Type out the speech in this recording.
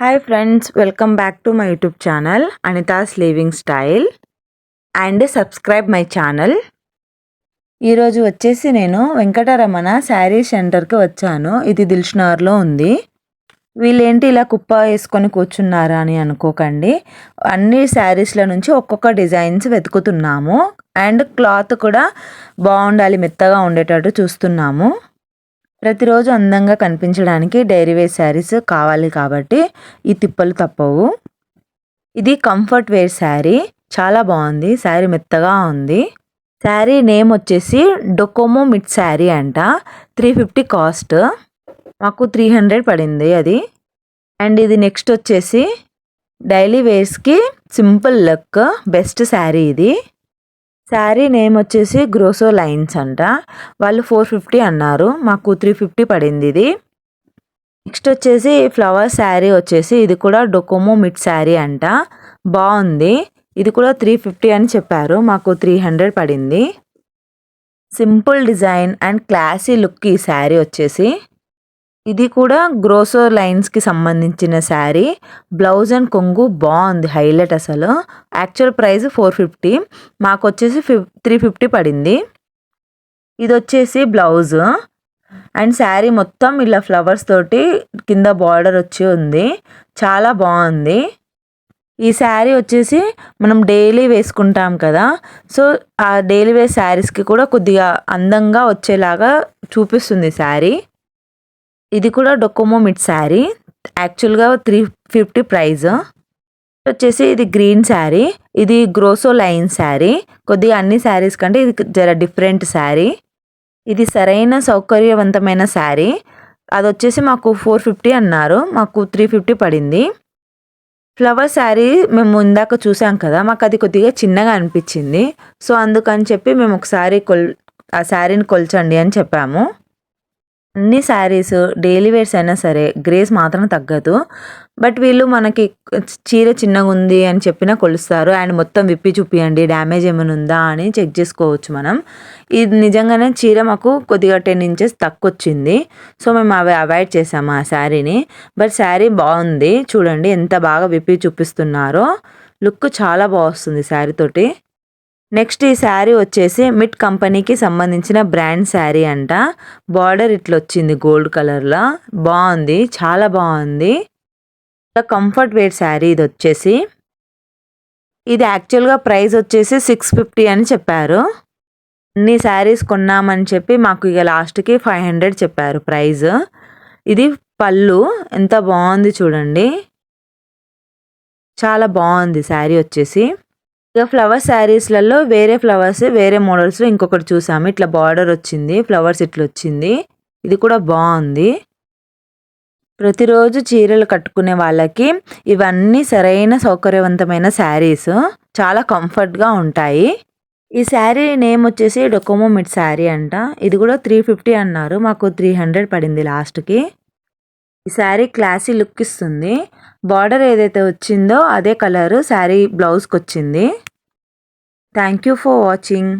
Hi friends, welcome back to my YouTube channel Anita's living style and subscribe my channel. ఈరోజు వచ్చేసి నేను వెంకటరమణ శారీ సెంటర్కి వచ్చాను. ఇది దిల్షుక్నగర్లో ఉంది. వీళ్ళేంటి ఇలా కుప్ప వేసుకొని కూర్చున్నారా అని అనుకోకండి. అన్ని శారీస్ల నుంచి ఒక్కొక్క డిజైన్స్ వెతుకుతున్నాము అండ్ క్లాత్ కూడా బాగుండాలి, మెత్తగా ఉండేటట్టు చూస్తున్నాము. ప్రతిరోజు అందంగా కనిపించడానికి డైరీ వేర్ శారీస్ కావాలి కాబట్టి ఈ తిప్పలు తప్పవు. ఇది కంఫర్ట్ వేర్ శారీ, చాలా బాగుంది. శారీ మెత్తగా ఉంది. శారీ నేమ్ వచ్చేసి డొకోమో మిడ్ శారీ అంట. 350 కాస్ట్, మాకు 300 పడింది అది. అండ్ ఇది నెక్స్ట్ వచ్చేసి డైలీ వేర్స్కి సింపుల్ లుక్ బెస్ట్ శారీ. ఇది శారీ నేమ్ వచ్చేసి గ్రోసో లైన్స్ అంట. వాళ్ళు 450 అన్నారు, మాకు 350 పడింది ఇది. నెక్స్ట్ వచ్చేసి ఫ్లవర్ శారీ వచ్చేసి ఇది కూడా డొకోమో మిడ్ శారీ అంట. బాగుంది. ఇది కూడా 350 అని చెప్పారు, మాకు 300 పడింది. Simple design and classy look ఈ శారీ వచ్చేసి. ఇది కూడా గ్రోసో లైన్స్కి సంబంధించిన శారీ. బ్లౌజ్ అండ్ కొంగు బాగుంది, హైలైట్ అసలు. యాక్చువల్ ప్రైస్ 450, మాకు వచ్చేసి 350 పడింది. ఇది వచ్చేసి బ్లౌజ్ అండ్ శారీ మొత్తం ఇలా ఫ్లవర్స్ తోటి కింద బార్డర్ వచ్చి ఉంది, చాలా బాగుంది. ఈ శారీ వచ్చేసి మనం డైలీ వేసుకుంటాం కదా, సో ఆ డైలీ వేర్ శారీస్కి కూడా కొద్దిగా అందంగా వచ్చేలాగా చూపిస్తుంది శారీ. ఇది కూడా డొకోమో మిడ్ శారీ, యాక్చువల్గా 350 ప్రైజ్. వచ్చేసి ఇది గ్రీన్ శారీ, ఇది గ్రోసో లైన్ శారీ. కొద్దిగా అన్ని శారీస్ కంటే ఇది జర డిఫరెంట్ శారీ. ఇది సరైన సౌకర్యవంతమైన శారీ. అది వచ్చేసి మాకు 450 అన్నారు, మాకు 350 పడింది. ఫ్లవర్ శారీ మేము ఇందాక చూసాం కదా, మాకు అది కొద్దిగా చిన్నగా అనిపించింది. సో అందుకని చెప్పి మేము ఒకసారి ఆ శారీని కొల్చండి అని చెప్పాము. అన్ని శారీస్ డైలీ వేర్స్ అయినా సరే గ్రేస్ మాత్రం తగ్గదు. బట్ వీళ్ళు మనకి చీర చిన్నగా ఉంది అని చెప్పినా కొలుస్తారు. అండ్ మొత్తం విప్పి చూపియండి, డ్యామేజ్ ఏమైనా ఉందా అని చెక్ చేసుకోవచ్చు మనం. ఇది నిజంగానే చీర మాకు కొద్దిగా 10 ఇంచెస్ తక్కువ వచ్చింది, సో మేము అవి అవాయిడ్ చేసాము ఆ శారీని. బట్ శారీ బాగుంది, చూడండి ఎంత బాగా విప్పి చూపిస్తున్నారో. లుక్ చాలా బాగుంది శారీ తోటి. నెక్స్ట్ ఈ శారీ వచ్చేసి మిడ్ కంపెనీకి సంబంధించిన బ్రాండ్ శారీ అంట. బార్డర్ ఇట్లా వచ్చింది గోల్డ్ కలర్లో, బాగుంది, చాలా బాగుంది. కంఫర్ట్ వేర్ శారీ ఇది వచ్చేసి. ఇది యాక్చువల్గా ప్రైస్ వచ్చేసి 650 అని చెప్పారు. అన్ని శారీస్ కొన్నామని చెప్పి మాకు ఇక లాస్ట్కి 500 చెప్పారు ప్రైస్. ఇది పళ్ళు ఎంత బాగుంది చూడండి, చాలా బాగుంది శారీ వచ్చేసి. ఇక ఫ్లవర్ శారీస్లలో వేరే ఫ్లవర్స్ వేరే మోడల్స్లో ఇంకొకటి చూసాము, ఇట్లా బార్డర్ వచ్చింది, ఫ్లవర్స్ ఇట్లా వచ్చింది. ఇది కూడా బాగుంది. ప్రతిరోజు చీరలు కట్టుకునే వాళ్ళకి ఇవన్నీ సరైన సౌకర్యవంతమైన శారీస్, చాలా కంఫర్ట్గా ఉంటాయి. ఈ శారీ నేమ్ వచ్చేసి డొకోమో మిడ్ శారీ అంట. ఇది కూడా 350 అన్నారు, మాకు 300 పడింది లాస్ట్కి. ఈ శారీ క్లాసీ లుక్ ఇస్తుంది. బార్డర్ ఏదైతే వచ్చిందో అదే కలర్ శారీ బ్లౌజ్కి వచ్చింది. Thank you for watching.